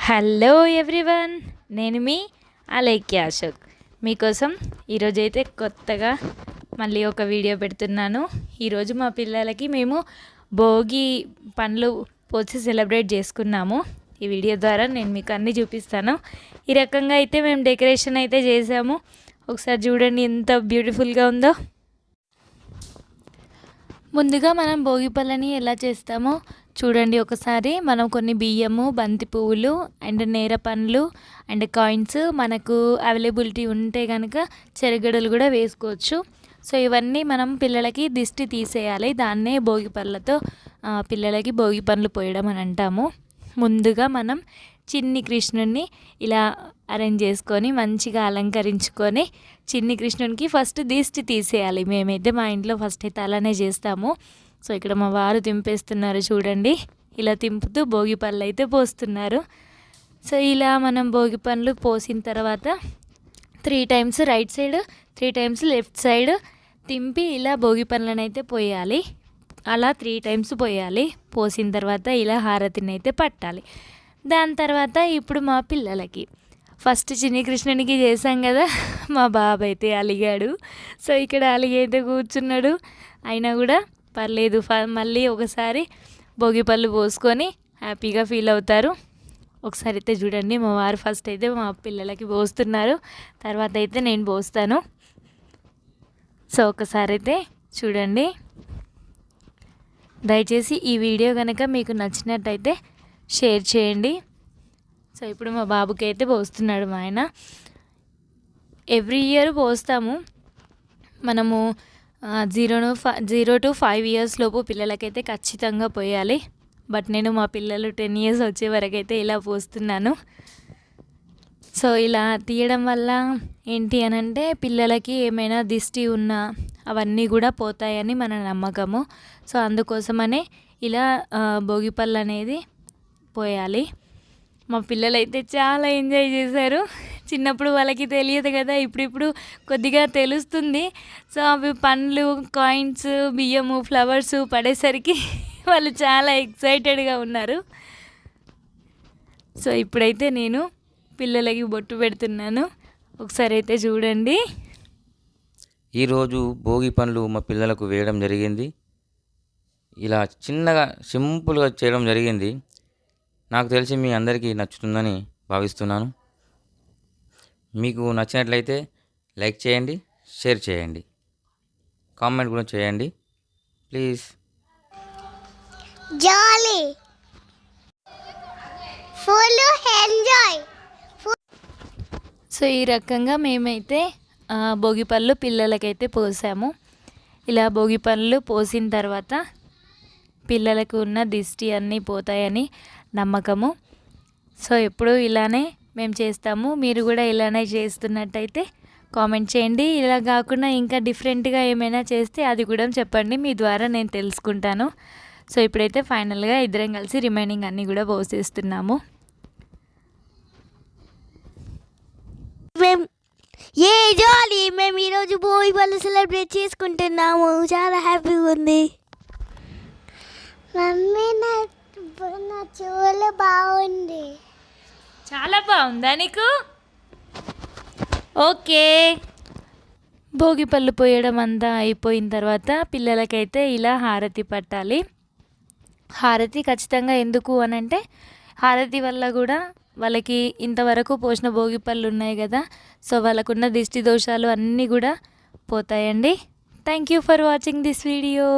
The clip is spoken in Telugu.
హలో ఎవ్రీవన్, నేను మీ అలేఖ్య అశోక్. మీకోసం ఈరోజైతే కొత్తగా మళ్ళీ ఒక వీడియో పెడుతున్నాను. ఈరోజు మా పిల్లలకి మేము భోగి పండ్లు పోసి సెలబ్రేట్ చేసుకున్నాము. ఈ వీడియో ద్వారా నేను మీకు అన్నీ చూపిస్తాను. ఈ రకంగా అయితే మేము డెకరేషన్ అయితే చేసాము. ఒకసారి చూడండి ఎంత బ్యూటిఫుల్గా ఉందో. ముందుగా మనం భోగి పళ్ళని ఎలా చేస్తామో చూడండి ఒకసారి. మనం కొన్ని బియ్యము, బంతి పువ్వులు అండ్ నేర పండ్లు అండ్ కాయిన్స్ మనకు అవైలబిలిటీ ఉంటే కనుక చెరగడలు కూడా వేసుకోవచ్చు. సో ఇవన్నీ మనం పిల్లలకి దిష్టి తీసేయాలి. దాన్నే భోగి పళ్ళతో పిల్లలకి భోగి పండ్లు పోయడం అని అంటాము. ముందుగా మనం చిన్ని కృష్ణుడిని ఇలా అరేంజ్ చేసుకొని మంచిగా అలంకరించుకొని చిన్ని కృష్ణునికి ఫస్ట్ దిష్టి తీసేయాలి. మేమైతే మా ఇంట్లో ఫస్ట్ అయితే అలానే చేస్తాము. సో ఇక్కడ మా వారు తింపేస్తున్నారు చూడండి. ఇలా తింపుతూ భోగి పళ్ళు అయితే పోస్తున్నారు. సో ఇలా మనం భోగి పండ్లు పోసిన తర్వాత 3 times right side, 3 times left side తింపి ఇలా భోగి పండ్లను అయితే పోయాలి. అలా 3 టైమ్స్ పోయాలి. పోసిన తర్వాత ఇలా హారతిని అయితే పట్టాలి. దాని తర్వాత ఇప్పుడు మా పిల్లలకి ఫస్ట్ చిన్ని కృష్ణునికి చేసాం కదా, మా బాబు అయితే అలిగాడు. సో ఇక్కడ అలిగి అయితే కూర్చున్నాడు. అయినా కూడా పర్లేదు, మళ్ళీ ఒకసారి భోగి పళ్ళు పోసుకొని హ్యాపీగా ఫీల్ అవుతారు. ఒకసారి అయితే చూడండి, మా వారు ఫస్ట్ అయితే మా పిల్లలకి పోస్తున్నారు, తర్వాత అయితే నేను పోస్తాను. సో ఒకసారి అయితే చూడండి. దయచేసి ఈ వీడియో కనుక మీకు నచ్చినట్టయితే షేర్ చేయండి. సో ఇప్పుడు మా బాబుకి అయితే పోస్తున్నాడు మా ఆయన. ఎవ్రీ ఇయర్ పోస్తాము మనము. 0 to 5 years లోపు పిల్లలకైతే ఖచ్చితంగా పోయాలి. బట్ నేను మా పిల్లలు 10 years వచ్చే వరకు అయితే ఇలా పోస్తున్నాను. సో ఇలా తీయడం వల్ల ఏంటి అని అంటే పిల్లలకి ఏమైనా దిష్టి ఉన్నా అవన్నీ కూడా పోతాయని మన నమ్మకము. సో అందుకోసమనే ఇలా భోగిపళ్ళు అనేది పోయాలి. మా పిల్లలు అయితే చాలా ఎంజాయ్ చేశారు. చిన్నప్పుడు వాళ్ళకి తెలియదు కదా, ఇప్పుడు కొద్దిగా తెలుస్తుంది. సో అవి పండ్లు, కాయిన్స్, బియ్యము, ఫ్లవర్స్ పడేసరికి వాళ్ళు చాలా ఎక్సైటెడ్గా ఉన్నారు. సో ఇప్పుడైతే నేను పిల్లలకి బొట్టు పెడుతున్నాను. ఒకసారి అయితే చూడండి. ఈరోజు భోగి పండ్లు మా పిల్లలకు వేయడం జరిగింది. ఇలా చిన్నగా సింపుల్గా చేయడం జరిగింది. నాకు తెలిసి మీ అందరికీ నచ్చుతుందని భావిస్తున్నాను. మీకు నచ్చినట్లయితే లైక్ చేయండి, షేర్ చేయండి, కామెంట్ కూడా చేయండి please. Jolly full enjoy. So ఈ రకంగా మేమైతే భోగి పళ్ళు పిల్లలకైతే పోసాము. ఇలా భోగి పళ్ళు పోసిన తర్వాత పిల్లలకు ఉన్న దిష్టి అన్నీ పోతాయని నమ్మకము. సో ఎప్పుడు ఇలానే మేము చేస్తాము. మీరు కూడా ఇలానే చేస్తున్నట్టయితే కామెంట్ చేయండి. ఇలా కాకుండా ఇంకా డిఫరెంట్గా ఏమైనా చేస్తే అది కూడా చెప్పండి, మీ ద్వారా నేను తెలుసుకుంటాను. సో ఇప్పుడైతే ఫైనల్గా ఇద్దరం కలిసి రిమైనింగ్ అన్నీ కూడా పోసేస్తున్నాము. మేము ఈరోజు భోగి పళ్ళు సెలబ్రేట్ చేసుకుంటున్నాము. చాలా హ్యాపీగా ఉంది. మమ్మీ నా చెవులు బాగుంది. చాలా బాగుందా నీకు? ఓకే. భోగి పళ్ళు పోయడం అంతా అయిపోయిన తర్వాత పిల్లలకైతే ఇలా హారతి పట్టాలి. హారతి ఖచ్చితంగా ఎందుకు అని అంటే హారతి వల్ల కూడా వాళ్ళకి ఇంతవరకు పోసిన భోగి పళ్ళు ఉన్నాయి కదా, సో వాళ్ళకున్న దిష్టి దోషాలు అన్నీ కూడా పోతాయండి. Thank you for watching this video.